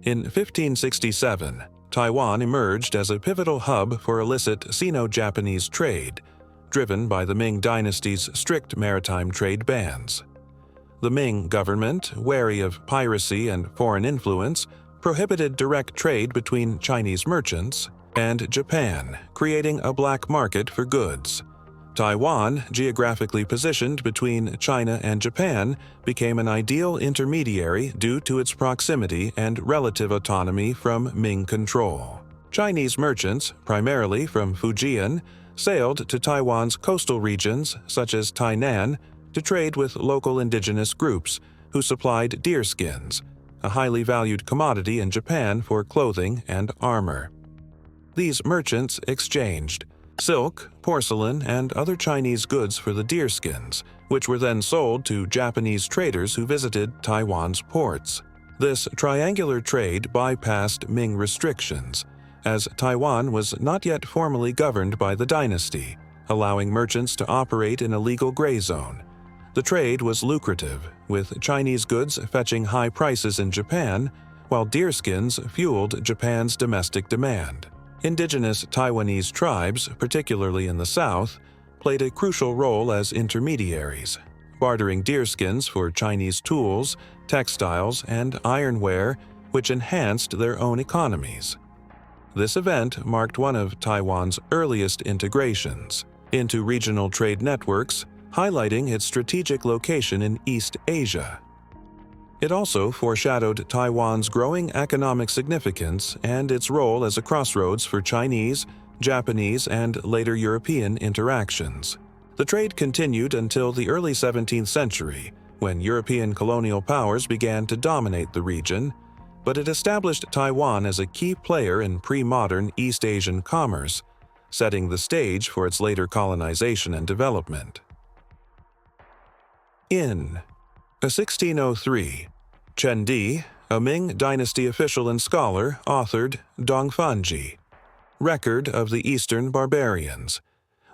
In 1567, Taiwan emerged as a pivotal hub for illicit Sino-Japanese trade, driven by the Ming dynasty's strict maritime trade bans. The Ming government, wary of piracy and foreign influence, prohibited direct trade between Chinese merchants and Japan, creating a black market for goods. Taiwan, geographically positioned between China and Japan, became an ideal intermediary due to its proximity and relative autonomy from Ming control. Chinese merchants, primarily from Fujian, sailed to Taiwan's coastal regions, such as Tainan, to trade with local indigenous groups who supplied deer skins, a highly valued commodity in Japan for clothing and armor. These merchants exchanged silk, porcelain, and other Chinese goods for the deerskins, which were then sold to Japanese traders who visited Taiwan's ports. This triangular trade bypassed Ming restrictions, as Taiwan was not yet formally governed by the dynasty, allowing merchants to operate in a legal gray zone. The trade was lucrative, with Chinese goods fetching high prices in Japan, while deerskins fueled Japan's domestic demand. Indigenous Taiwanese tribes, particularly in the south, played a crucial role as intermediaries, bartering deerskins for Chinese tools, textiles, and ironware, which enhanced their own economies. This event marked one of Taiwan's earliest integrations into regional trade networks, highlighting its strategic location in East Asia. It also foreshadowed Taiwan's growing economic significance and its role as a crossroads for Chinese, Japanese, and later European interactions. The trade continued until the early 17th century, when European colonial powers began to dominate the region, but it established Taiwan as a key player in pre-modern East Asian commerce, setting the stage for its later colonization and development. In 1603, Chen Di, a Ming dynasty official and scholar, authored Dongfanji, Record of the Eastern Barbarians,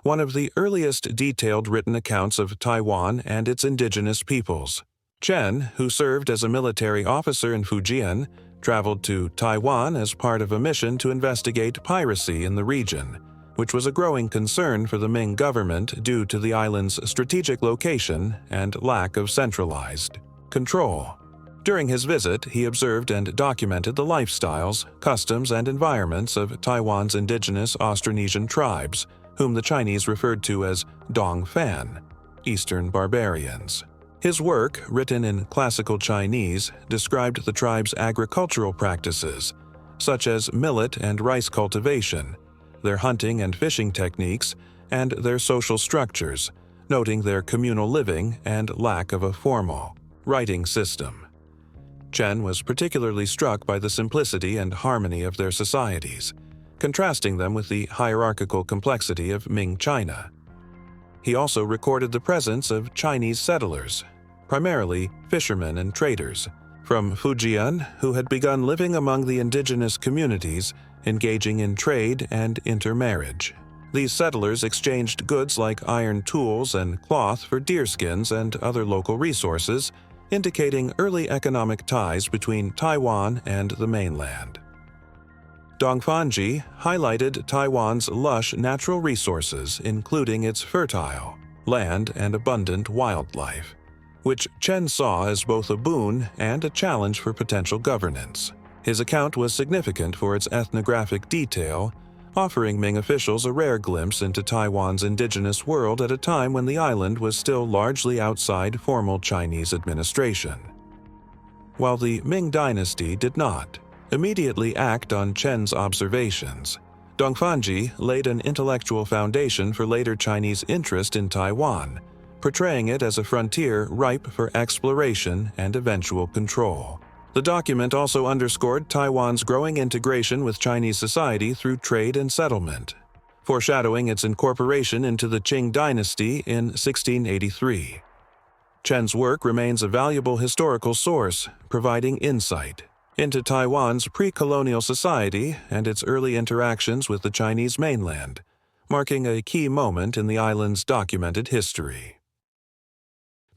one of the earliest detailed written accounts of Taiwan and its indigenous peoples. Chen, who served as a military officer in Fujian, traveled to Taiwan as part of a mission to investigate piracy in the region, which was a growing concern for the Ming government due to the island's strategic location and lack of centralized control. During his visit, he observed and documented the lifestyles, customs, and environments of Taiwan's indigenous Austronesian tribes, whom the Chinese referred to as Dongfan, Eastern Barbarians. His work, written in classical Chinese, described the tribe's agricultural practices, such as millet and rice cultivation, their hunting and fishing techniques, and their social structures, noting their communal living and lack of a formal writing system. Chen was particularly struck by the simplicity and harmony of their societies, contrasting them with the hierarchical complexity of Ming China. He also recorded the presence of Chinese settlers, primarily fishermen and traders, from Fujian who had begun living among the indigenous communities, engaging in trade and intermarriage. These settlers exchanged goods like iron tools and cloth for deerskins and other local resources, indicating early economic ties between Taiwan and the mainland. Dongfanji highlighted Taiwan's lush natural resources, including its fertile land and abundant wildlife, which Chen saw as both a boon and a challenge for potential governance. His account was significant for its ethnographic detail, offering Ming officials a rare glimpse into Taiwan's indigenous world at a time when the island was still largely outside formal Chinese administration. While the Ming dynasty did not immediately act on Chen's observations, Dongfanji laid an intellectual foundation for later Chinese interest in Taiwan, portraying it as a frontier ripe for exploration and eventual control. The document also underscored Taiwan's growing integration with Chinese society through trade and settlement, foreshadowing its incorporation into the Qing dynasty in 1683. Chen's work remains a valuable historical source, providing insight into Taiwan's pre-colonial society and its early interactions with the Chinese mainland, marking a key moment in the island's documented history.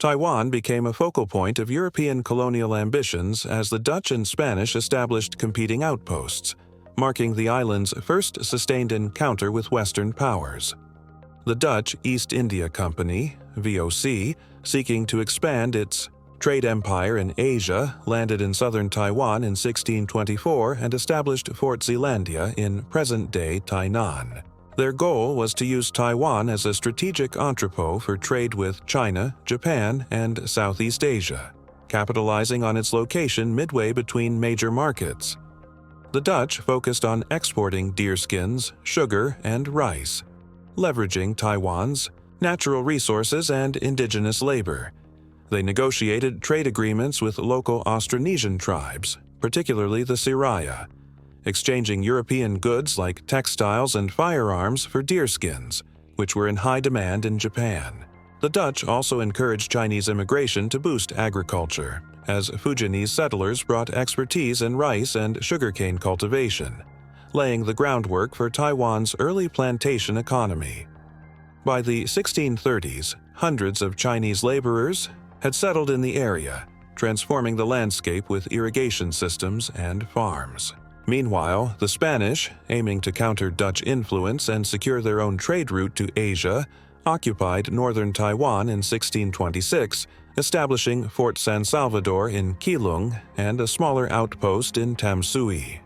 Taiwan became a focal point of European colonial ambitions as the Dutch and Spanish established competing outposts, marking the island's first sustained encounter with Western powers. The Dutch East India Company, VOC, seeking to expand its trade empire in Asia, landed in southern Taiwan in 1624 and established Fort Zeelandia in present-day Tainan. Their goal was to use Taiwan as a strategic entrepot for trade with China, Japan, and Southeast Asia, capitalizing on its location midway between major markets. The Dutch focused on exporting deerskins, sugar, and rice, leveraging Taiwan's natural resources and indigenous labor. They negotiated trade agreements with local Austronesian tribes, particularly the Siraya, exchanging European goods like textiles and firearms for deerskins, which were in high demand in Japan. The Dutch also encouraged Chinese immigration to boost agriculture, as Fujianese settlers brought expertise in rice and sugarcane cultivation, laying the groundwork for Taiwan's early plantation economy. By the 1630s, hundreds of Chinese laborers had settled in the area, transforming the landscape with irrigation systems and farms. Meanwhile, the Spanish, aiming to counter Dutch influence and secure their own trade route to Asia, occupied northern Taiwan in 1626, establishing Fort San Salvador in Keelung and a smaller outpost in Tamsui.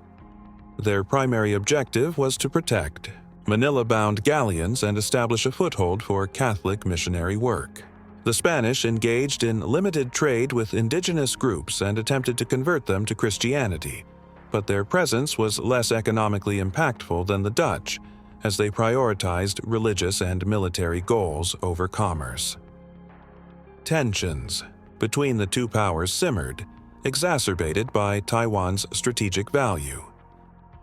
Their primary objective was to protect Manila-bound galleons and establish a foothold for Catholic missionary work. The Spanish engaged in limited trade with indigenous groups and attempted to convert them to Christianity, but their presence was less economically impactful than the Dutch, as they prioritized religious and military goals over commerce. Tensions between the two powers simmered, exacerbated by Taiwan's strategic value.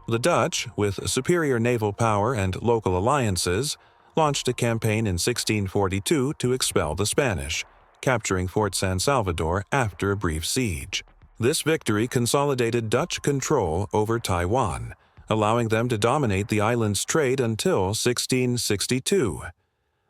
The Dutch, with superior naval power and local alliances, launched a campaign in 1642 to expel the Spanish, capturing Fort San Salvador after a brief siege. This victory consolidated Dutch control over Taiwan, allowing them to dominate the island's trade until 1662.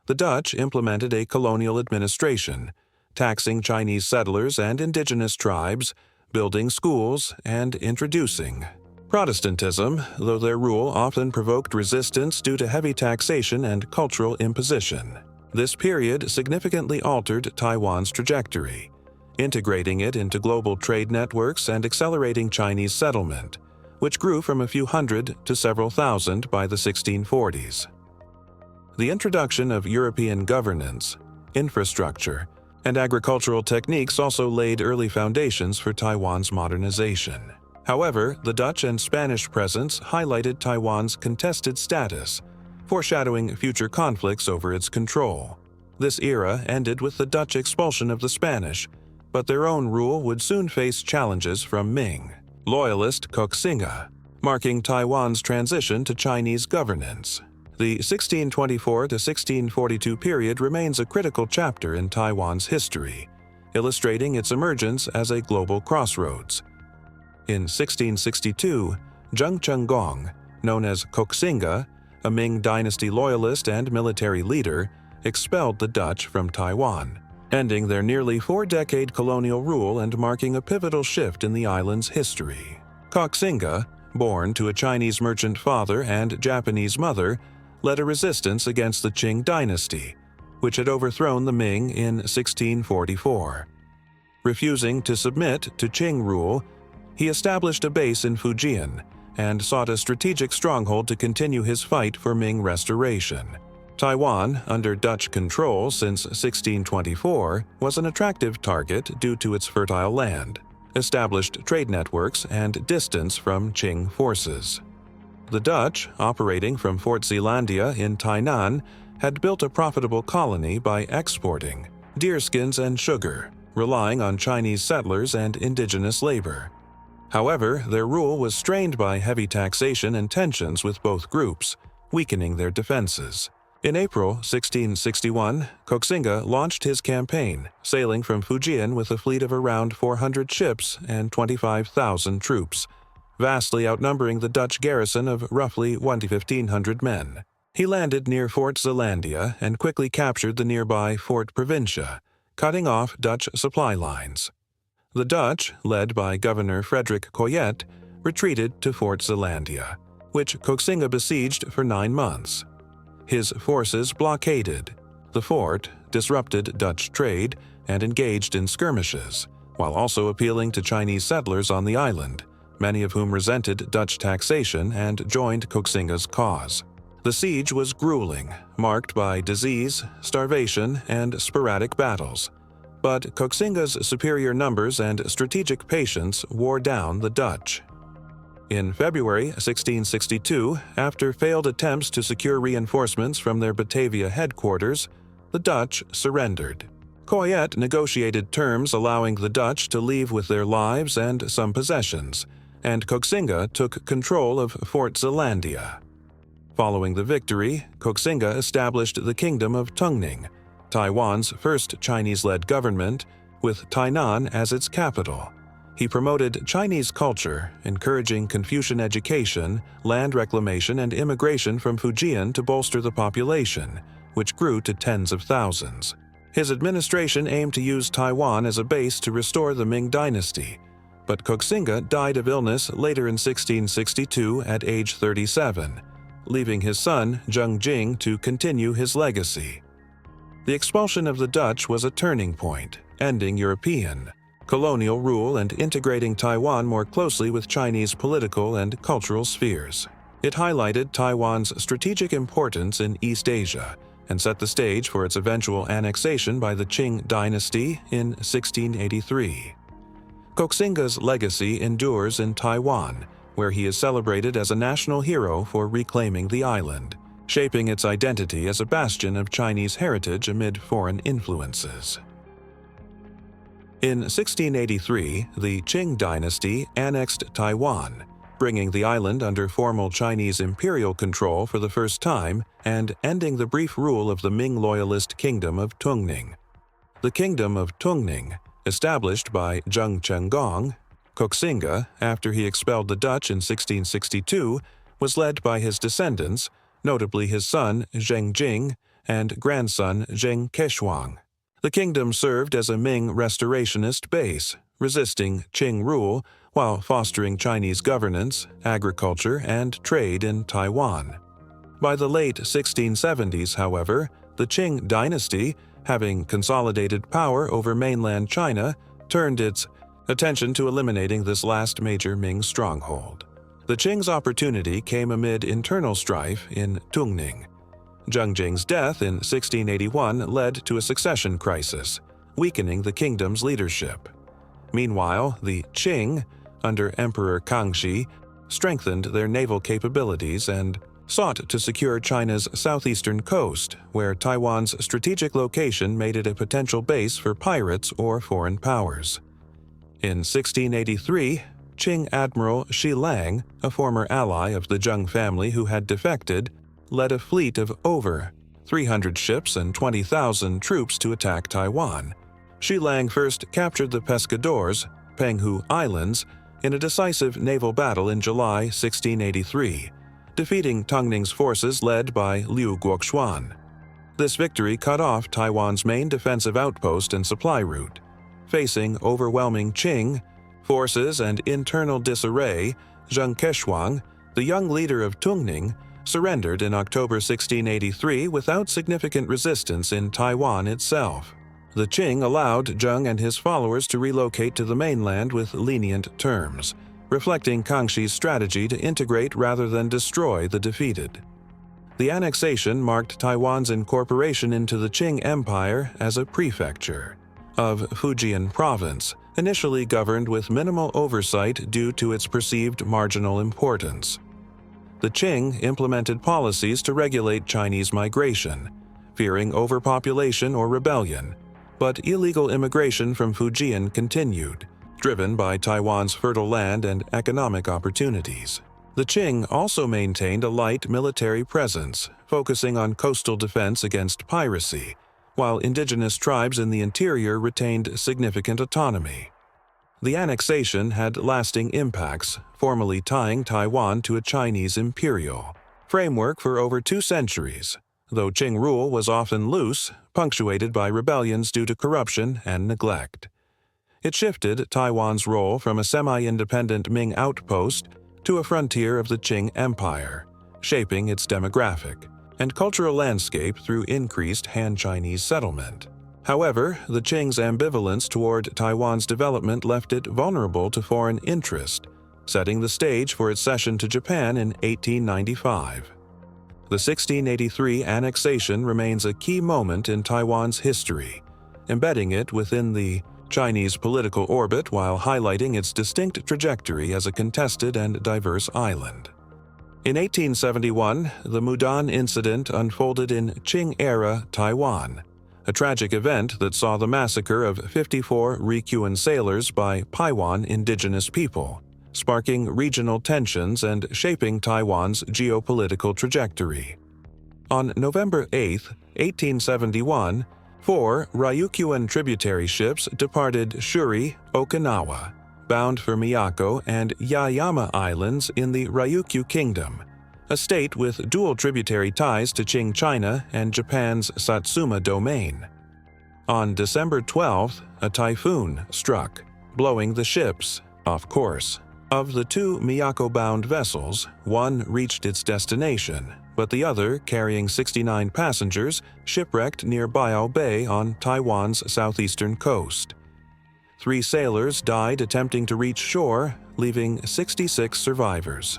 The Dutch implemented a colonial administration, taxing Chinese settlers and indigenous tribes, building schools, and introducing Protestantism, though their rule often provoked resistance due to heavy taxation and cultural imposition. This period significantly altered Taiwan's trajectory, integrating it into global trade networks and accelerating Chinese settlement, which grew from a few hundred to several thousand by the 1640s. The introduction of European governance, infrastructure, and agricultural techniques also laid early foundations for Taiwan's modernization. However, the Dutch and Spanish presence highlighted Taiwan's contested status, foreshadowing future conflicts over its control. This era ended with the Dutch expulsion of the Spanish, but their own rule would soon face challenges from Ming loyalist Koxinga, marking Taiwan's transition to Chinese governance. The 1624 to 1642 period remains a critical chapter in Taiwan's history, illustrating its emergence as a global crossroads. In 1662, Zheng Chenggong, known as Koxinga, a Ming dynasty loyalist and military leader, expelled the Dutch from Taiwan, ending their nearly four-decade colonial rule and marking a pivotal shift in the island's history. Koxinga, born to a Chinese merchant father and Japanese mother, led a resistance against the Qing dynasty, which had overthrown the Ming in 1644. Refusing to submit to Qing rule, he established a base in Fujian and sought a strategic stronghold to continue his fight for Ming restoration. Taiwan, under Dutch control since 1624, was an attractive target due to its fertile land, established trade networks, and distance from Qing forces. The Dutch, operating from Fort Zeelandia in Tainan, had built a profitable colony by exporting deerskins and sugar, relying on Chinese settlers and indigenous labor. However, their rule was strained by heavy taxation and tensions with both groups, weakening their defenses. In April 1661, Koxinga launched his campaign, sailing from Fujian with a fleet of around 400 ships and 25,000 troops, vastly outnumbering the Dutch garrison of roughly 1,500 men. He landed near Fort Zeelandia and quickly captured the nearby Fort Provincia, cutting off Dutch supply lines. The Dutch, led by Governor Frederik Coyet, retreated to Fort Zeelandia, which Koxinga besieged for 9 months. His forces blockaded the fort, disrupted Dutch trade, and engaged in skirmishes, while also appealing to Chinese settlers on the island, many of whom resented Dutch taxation and joined Koxinga's cause. The siege was grueling, marked by disease, starvation, and sporadic battles. But Koxinga's superior numbers and strategic patience wore down the Dutch. In February 1662, after failed attempts to secure reinforcements from their Batavia headquarters, the Dutch surrendered. Coyet negotiated terms allowing the Dutch to leave with their lives and some possessions, and Koxinga took control of Fort Zeelandia. Following the victory, Koxinga established the Kingdom of Tungning, Taiwan's first Chinese-led government, with Tainan as its capital. He promoted Chinese culture, encouraging Confucian education, land reclamation, and immigration from Fujian to bolster the population, which grew to tens of thousands. His administration aimed to use Taiwan as a base to restore the Ming dynasty, but Koxinga died of illness later in 1662 at age 37, leaving his son Zheng Jing to continue his legacy. The expulsion of the Dutch was a turning point, ending European colonial rule and integrating Taiwan more closely with Chinese political and cultural spheres. It highlighted Taiwan's strategic importance in East Asia and set the stage for its eventual annexation by the Qing dynasty in 1683. Koxinga's legacy endures in Taiwan, where he is celebrated as a national hero for reclaiming the island, shaping its identity as a bastion of Chinese heritage amid foreign influences. In 1683, the Qing dynasty annexed Taiwan, bringing the island under formal Chinese imperial control for the first time and ending the brief rule of the Ming loyalist Kingdom of Tungning. The Kingdom of Tungning, established by Zheng Chenggong, Koxinga, after he expelled the Dutch in 1662, was led by his descendants, notably his son Zheng Jing and grandson Zheng Keshuang. The kingdom served as a Ming restorationist base, resisting Qing rule while fostering Chinese governance, agriculture, and trade in Taiwan. By the late 1670s, however, the Qing dynasty, having consolidated power over mainland China, turned its attention to eliminating this last major Ming stronghold. The Qing's opportunity came amid internal strife in Tungning. Zheng Jing's death in 1681 led to a succession crisis, weakening the kingdom's leadership. Meanwhile, the Qing, under Emperor Kangxi, strengthened their naval capabilities and sought to secure China's southeastern coast, where Taiwan's strategic location made it a potential base for pirates or foreign powers. In 1683, Qing Admiral Shi Lang, a former ally of the Zheng family who had defected, led a fleet of over 300 ships and 20,000 troops to attack Taiwan. Shi Lang first captured the Pescadores, Penghu Islands, in a decisive naval battle in July 1683, defeating Tungning's forces led by Liu Guoxuan. This victory cut off Taiwan's main defensive outpost and supply route. Facing overwhelming Qing forces and internal disarray, Zheng Keshuang, the young leader of Tungning, surrendered in October 1683 without significant resistance in Taiwan itself. The Qing allowed Zheng and his followers to relocate to the mainland with lenient terms, reflecting Kangxi's strategy to integrate rather than destroy the defeated. The annexation marked Taiwan's incorporation into the Qing Empire as a prefecture of Fujian Province, initially governed with minimal oversight due to its perceived marginal importance. The Qing implemented policies to regulate Chinese migration, fearing overpopulation or rebellion, but illegal immigration from Fujian continued, driven by Taiwan's fertile land and economic opportunities. The Qing also maintained a light military presence, focusing on coastal defense against piracy, while indigenous tribes in the interior retained significant autonomy. The annexation had lasting impacts, formally tying Taiwan to a Chinese imperial framework for over 2 centuries. Though Qing rule was often loose, punctuated by rebellions due to corruption and neglect. It shifted Taiwan's role from a semi-independent Ming outpost to a frontier of the Qing Empire, shaping its demographic and cultural landscape through increased Han-Chinese settlement. However, the Qing's ambivalence toward Taiwan's development left it vulnerable to foreign interest, setting the stage for its cession to Japan in 1895. The 1683 annexation remains a key moment in Taiwan's history, embedding it within the Chinese political orbit while highlighting its distinct trajectory as a contested and diverse island. In 1871, the Mudan Incident unfolded in Qing-era Taiwan, a tragic event that saw the massacre of 54 Ryukyuan sailors by Paiwan indigenous people, sparking regional tensions and shaping Taiwan's geopolitical trajectory. On November 8, 1871, 4 Ryukyuan tributary ships departed Shuri, Okinawa, bound for Miyako and Yaeyama Islands in the Ryukyu Kingdom, a state with dual tributary ties to Qing China and Japan's Satsuma domain. On December 12th, a typhoon struck, blowing the ships off course. Of the 2 Miyako-bound vessels, one reached its destination, but the other, carrying 69 passengers, shipwrecked near Biao Bay on Taiwan's southeastern coast. 3 sailors died attempting to reach shore, leaving 66 survivors.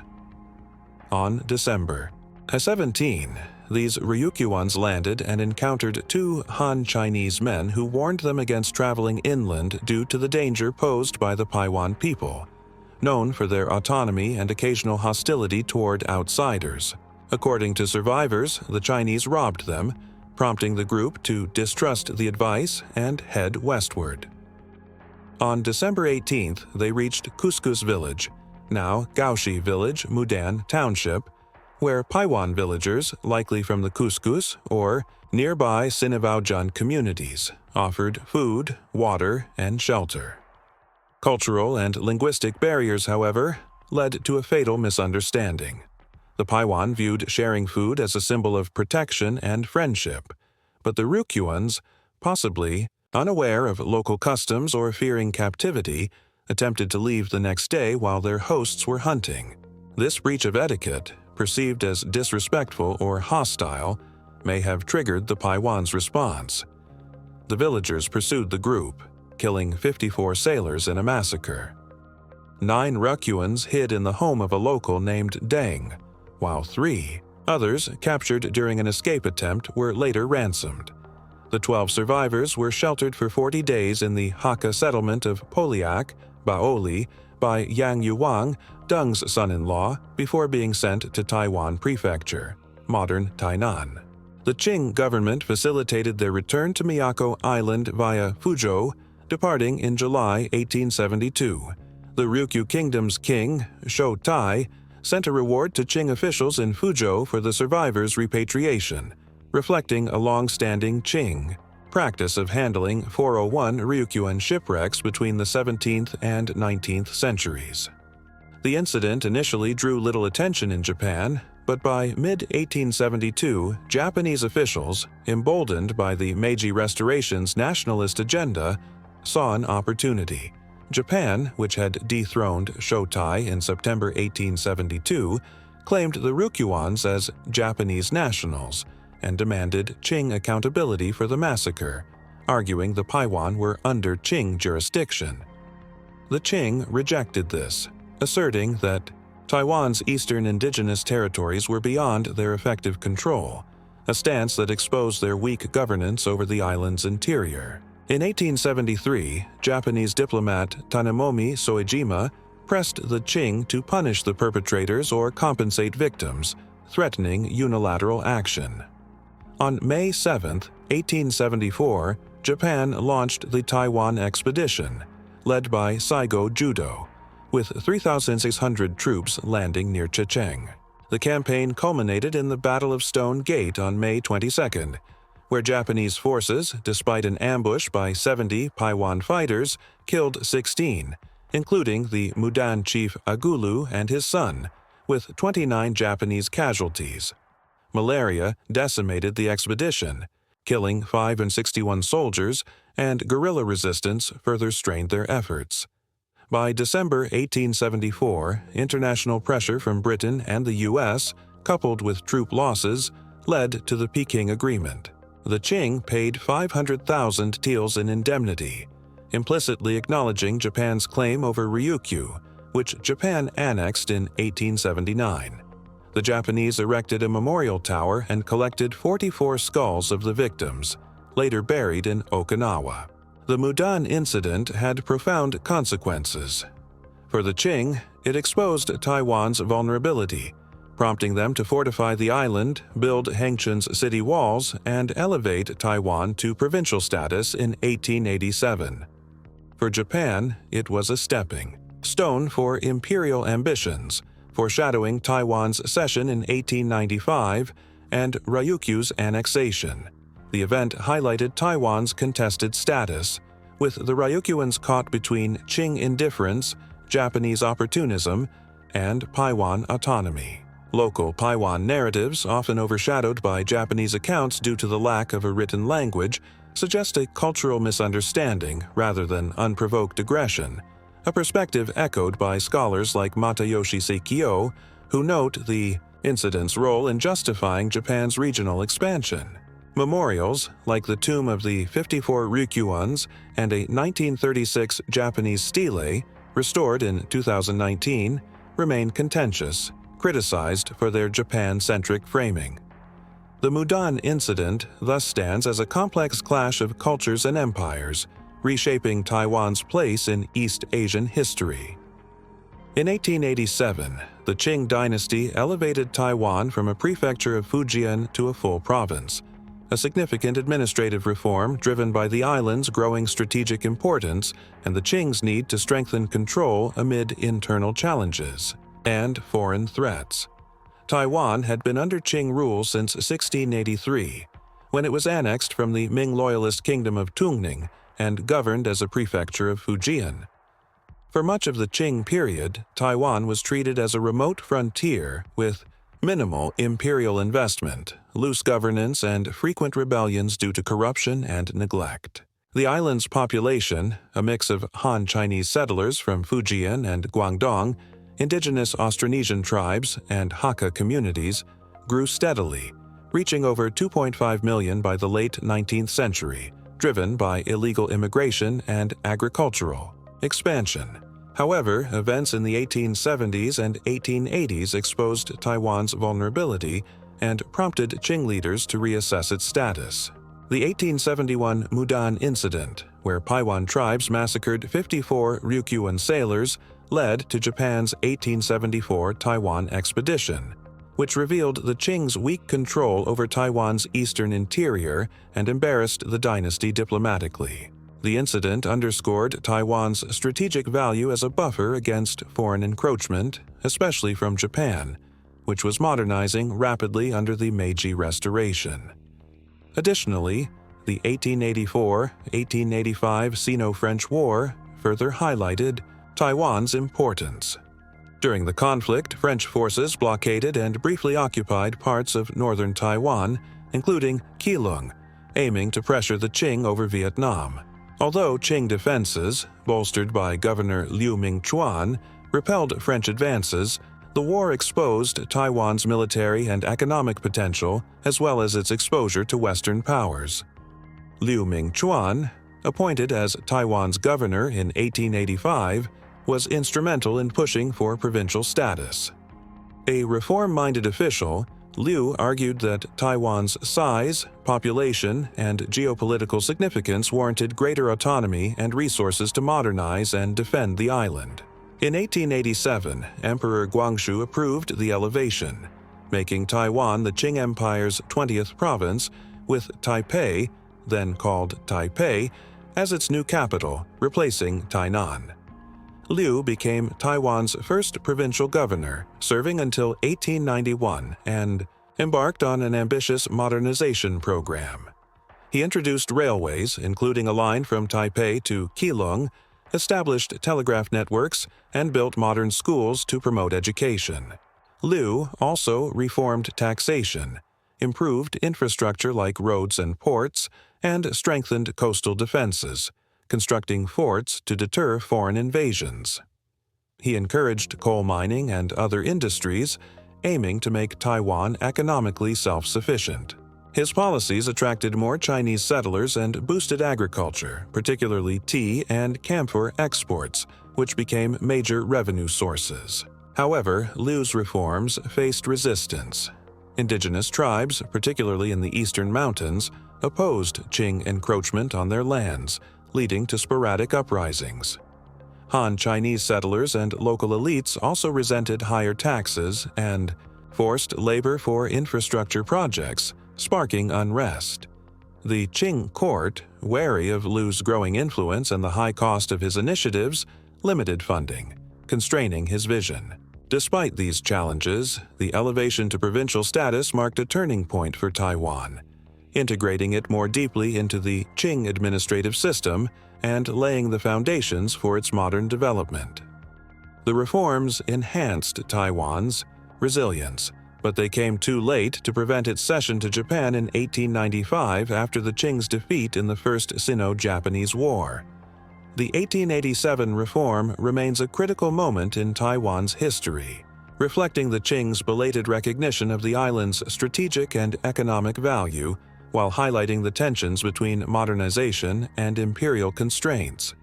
On December 17, these Ryukyuans landed and encountered 2 Han-Chinese men who warned them against traveling inland due to the danger posed by the Paiwan people, known for their autonomy and occasional hostility toward outsiders. According to survivors, the Chinese robbed them, prompting the group to distrust the advice and head westward. On December 18th, they reached Couscous Village, now Gaoshi Village, Mudan Township, where Paiwan villagers, likely from the Couscous or nearby Sinavaojan communities, offered food, water, and shelter. Cultural and linguistic barriers, however, led to a fatal misunderstanding. The Paiwan viewed sharing food as a symbol of protection and friendship, but the Ryukyuans, possibly unaware of local customs or fearing captivity, attempted to leave the next day while their hosts were hunting. This breach of etiquette, perceived as disrespectful or hostile, may have triggered the Paiwan's response. The villagers pursued the group, killing 54 sailors in a massacre. 9 Ryukyuans hid in the home of a local named Deng, while 3 others, captured during an escape attempt, were later ransomed. The 12 survivors were sheltered for 40 days in the Hakka settlement of Poliak, Baoli, by Yang Yuwang, Deng's son-in-law, before being sent to Taiwan Prefecture, modern Tainan. The Qing government facilitated their return to Miyako Island via Fuzhou, departing in July 1872. The Ryukyu Kingdom's king, Shou Tai, sent a reward to Qing officials in Fuzhou for the survivors' repatriation, reflecting a long-standing Qing practice of handling 401 Ryukyuan shipwrecks between the 17th and 19th centuries. The incident initially drew little attention in Japan, but by mid-1872, Japanese officials, emboldened by the Meiji Restoration's nationalist agenda, saw an opportunity. Japan, which had dethroned Shotai in September 1872, claimed the Ryukyuans as Japanese nationals and demanded Qing accountability for the massacre, arguing the Paiwan were under Qing jurisdiction. The Qing rejected this, asserting that Taiwan's eastern indigenous territories were beyond their effective control, a stance that exposed their weak governance over the island's interior. In 1873, Japanese diplomat Tanemomi Soejima pressed the Qing to punish the perpetrators or compensate victims, threatening unilateral action. On May 7, 1874, Japan launched the Taiwan Expedition, led by Saigo Judo, with 3,600 troops landing near Checheng. The campaign culminated in the Battle of Stone Gate on May 22, where Japanese forces, despite an ambush by 70 Paiwan fighters, killed 16, including the Mudan chief Agulu and his son, with 29 Japanese casualties. Malaria decimated the expedition, killing 561 soldiers, and guerrilla resistance further strained their efforts. By December 1874, international pressure from Britain and the U.S., coupled with troop losses, led to the Peking Agreement. The Qing paid 500,000 taels in indemnity, implicitly acknowledging Japan's claim over Ryukyu, which Japan annexed in 1879. The Japanese erected a memorial tower and collected 44 skulls of the victims, later buried in Okinawa. The Mudan incident had profound consequences. For the Qing, it exposed Taiwan's vulnerability, prompting them to fortify the island, build Hengchen's city walls, and elevate Taiwan to provincial status in 1887. For Japan, it was a stepping stone for imperial ambitions, foreshadowing Taiwan's cession in 1895 and Ryukyu's annexation. The event highlighted Taiwan's contested status, with the Ryukyuans caught between Qing indifference, Japanese opportunism, and Paiwan autonomy. Local Paiwan narratives, often overshadowed by Japanese accounts due to the lack of a written language, suggest a cultural misunderstanding rather than unprovoked aggression, a perspective echoed by scholars like Matayoshi Seikyo, who note the incident's role in justifying Japan's regional expansion. Memorials, like the tomb of the 54 Ryukyuans and a 1936 Japanese stele, restored in 2019, remain contentious, criticized for their Japan-centric framing. The Mudan incident thus stands as a complex clash of cultures and empires, reshaping Taiwan's place in East Asian history. In 1887, the Qing dynasty elevated Taiwan from a prefecture of Fujian to a full province, a significant administrative reform driven by the island's growing strategic importance and the Qing's need to strengthen control amid internal challenges and foreign threats. Taiwan had been under Qing rule since 1683, when it was annexed from the Ming loyalist kingdom of Tungning and governed as a prefecture of Fujian. For much of the Qing period, Taiwan was treated as a remote frontier with minimal imperial investment, loose governance, and frequent rebellions due to corruption and neglect. The island's population, a mix of Han Chinese settlers from Fujian and Guangdong, indigenous Austronesian tribes, and Hakka communities, grew steadily, reaching over 2.5 million by the late 19th century, driven by illegal immigration and agricultural expansion. However, events in the 1870s and 1880s exposed Taiwan's vulnerability and prompted Qing leaders to reassess its status. The 1871 Mudan incident, where Paiwan tribes massacred 54 Ryukyuan sailors, led to Japan's 1874 Taiwan expedition, which revealed the Qing's weak control over Taiwan's eastern interior and embarrassed the dynasty diplomatically. The incident underscored Taiwan's strategic value as a buffer against foreign encroachment, especially from Japan, which was modernizing rapidly under the Meiji Restoration. Additionally, the 1884–1885 Sino-French War further highlighted Taiwan's importance. During the conflict, French forces blockaded and briefly occupied parts of northern Taiwan, including Keelung, aiming to pressure the Qing over Vietnam. Although Qing defenses, bolstered by Governor Liu Mingchuan, repelled French advances, the war exposed Taiwan's military and economic potential as well as its exposure to Western powers. Liu Mingchuan, appointed as Taiwan's governor in 1885, was instrumental in pushing for provincial status. A reform-minded official, Liu argued that Taiwan's size, population, and geopolitical significance warranted greater autonomy and resources to modernize and defend the island. In 1887, Emperor Guangxu approved the elevation, making Taiwan the Qing Empire's 20th province, with Taipei, then called Taipei, as its new capital, replacing Tainan. Liu became Taiwan's first provincial governor, serving until 1891, and embarked on an ambitious modernization program. He introduced railways, including a line from Taipei to Keelung, established telegraph networks, and built modern schools to promote education. Liu also reformed taxation, improved infrastructure like roads and ports, and strengthened coastal defenses, constructing forts to deter foreign invasions. He encouraged coal mining and other industries, aiming to make Taiwan economically self-sufficient. His policies attracted more Chinese settlers and boosted agriculture, particularly tea and camphor exports, which became major revenue sources. However, Liu's reforms faced resistance. Indigenous tribes, particularly in the eastern mountains, opposed Qing encroachment on their lands, leading to sporadic uprisings. Han Chinese settlers and local elites also resented higher taxes and forced labor for infrastructure projects, sparking unrest. The Qing court, wary of Liu's growing influence and the high cost of his initiatives, limited funding, constraining his vision. Despite these challenges, the elevation to provincial status marked a turning point for Taiwan, integrating it more deeply into the Qing administrative system and laying the foundations for its modern development. The reforms enhanced Taiwan's resilience, but they came too late to prevent its cession to Japan in 1895 after the Qing's defeat in the First Sino-Japanese War. The 1887 reform remains a critical moment in Taiwan's history, reflecting the Qing's belated recognition of the island's strategic and economic value, while highlighting the tensions between modernization and imperial constraints.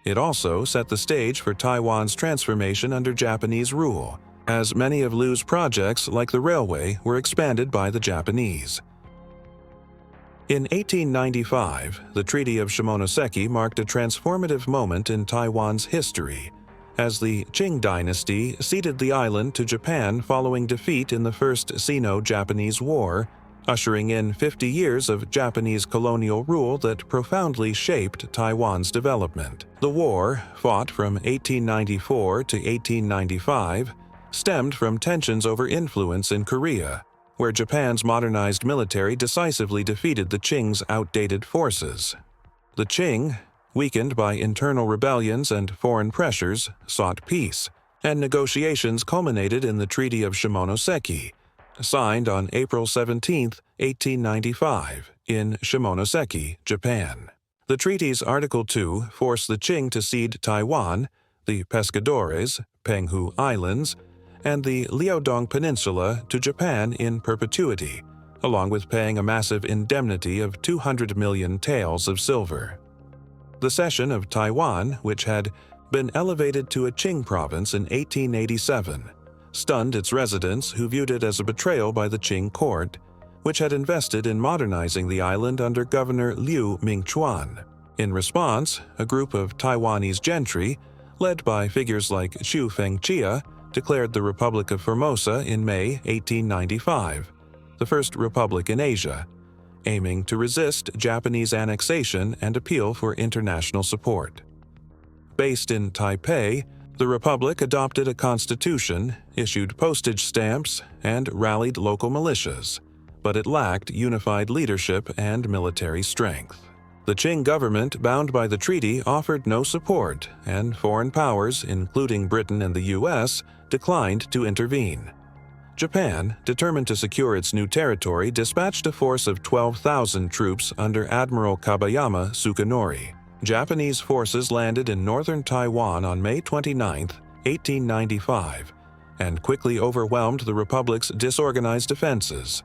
It also set the stage for Taiwan's transformation under Japanese rule, as many of Liu's projects, like the railway, were expanded by the Japanese. In 1895, the Treaty of Shimonoseki marked a transformative moment in Taiwan's history, as the Qing dynasty ceded the island to Japan following defeat in the First Sino-Japanese War, ushering in 50 years of Japanese colonial rule that profoundly shaped Taiwan's development. The war, fought from 1894 to 1895, stemmed from tensions over influence in Korea, where Japan's modernized military decisively defeated the Qing's outdated forces. The Qing, weakened by internal rebellions and foreign pressures, sought peace, and negotiations culminated in the Treaty of Shimonoseki, signed on April 17, 1895, in Shimonoseki, Japan. The treaty's Article 2 forced the Qing to cede Taiwan, the Pescadores, Penghu Islands, and the Liaodong Peninsula to Japan in perpetuity, along with paying a massive indemnity of 200 million taels of silver. The cession of Taiwan, which had been elevated to a Qing province in 1887, stunned its residents who viewed it as a betrayal by the Qing court, which had invested in modernizing the island under Governor Liu Mingchuan. In response, a group of Taiwanese gentry, led by figures like Xu Fengchia, declared the Republic of Formosa in May 1895, the first republic in Asia, aiming to resist Japanese annexation and appeal for international support. Based in Taipei, the Republic adopted a constitution, issued postage stamps, and rallied local militias, but it lacked unified leadership and military strength. The Qing government, bound by the treaty, offered no support, and foreign powers, including Britain and the US, declined to intervene. Japan, determined to secure its new territory, dispatched a force of 12,000 troops under Admiral Kabayama Sukanori. Japanese forces landed in northern Taiwan on May 29, 1895, and quickly overwhelmed the Republic's disorganized defenses.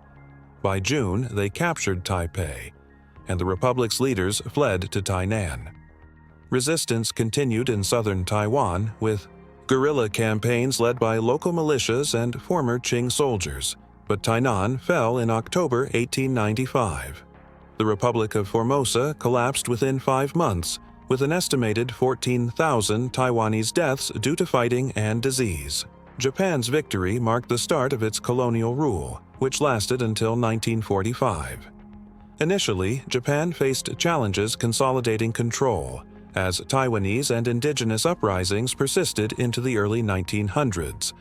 By June, they captured Taipei, and the Republic's leaders fled to Tainan. Resistance continued in southern Taiwan, with guerrilla campaigns led by local militias and former Qing soldiers, but Tainan fell in October 1895. The Republic of Formosa collapsed within 5 months, with an estimated 14,000 Taiwanese deaths due to fighting and disease. Japan's victory marked the start of its colonial rule, which lasted until 1945. Initially, Japan faced challenges consolidating control, as Taiwanese and indigenous uprisings persisted into the early 1900s,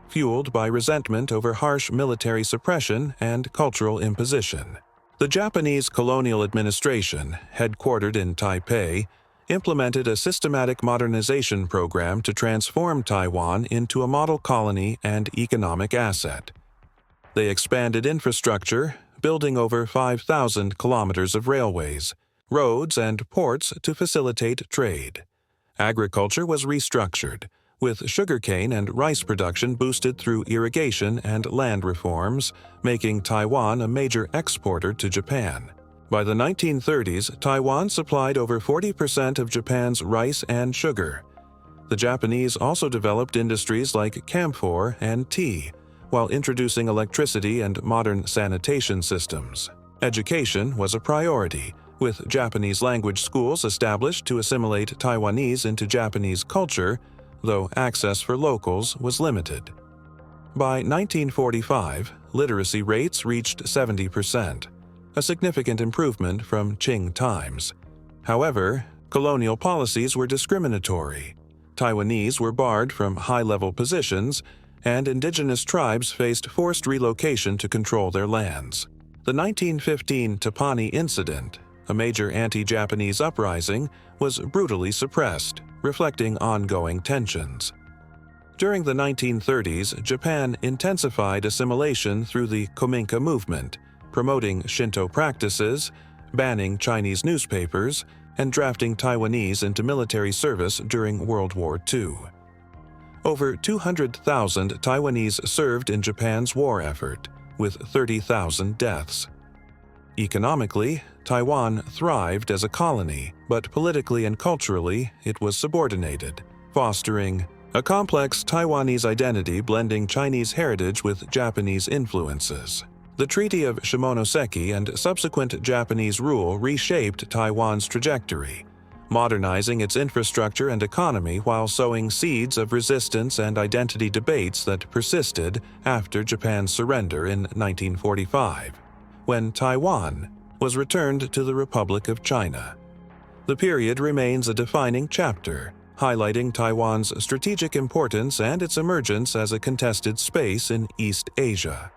fueled by resentment over harsh military suppression and cultural imposition. The Japanese colonial administration, headquartered in Taipei, implemented a systematic modernization program to transform Taiwan into a model colony and economic asset. They expanded infrastructure, building over 5,000 kilometers of railways, roads, and ports to facilitate trade. Agriculture was restructured, with sugarcane and rice production boosted through irrigation and land reforms, making Taiwan a major exporter to Japan. By the 1930s, Taiwan supplied over 40% of Japan's rice and sugar. The Japanese also developed industries like camphor and tea, while introducing electricity and modern sanitation systems. Education was a priority, with Japanese language schools established to assimilate Taiwanese into Japanese culture, though access for locals was limited. By 1945, literacy rates reached 70%, a significant improvement from Qing times. However, colonial policies were discriminatory. Taiwanese were barred from high-level positions, and indigenous tribes faced forced relocation to control their lands. The 1915 Tepani Incident, a major anti-Japanese uprising, was brutally suppressed, reflecting ongoing tensions. During the 1930s, Japan intensified assimilation through the Kominka movement, promoting Shinto practices, banning Chinese newspapers, and drafting Taiwanese into military service during World War II. Over 200,000 Taiwanese served in Japan's war effort, with 30,000 deaths. Economically, Taiwan thrived as a colony, but politically and culturally, it was subordinated, fostering a complex Taiwanese identity blending Chinese heritage with Japanese influences. The Treaty of Shimonoseki and subsequent Japanese rule reshaped Taiwan's trajectory, modernizing its infrastructure and economy while sowing seeds of resistance and identity debates that persisted after Japan's surrender in 1945, when Taiwan was returned to the Republic of China. The period remains a defining chapter, highlighting Taiwan's strategic importance and its emergence as a contested space in East Asia.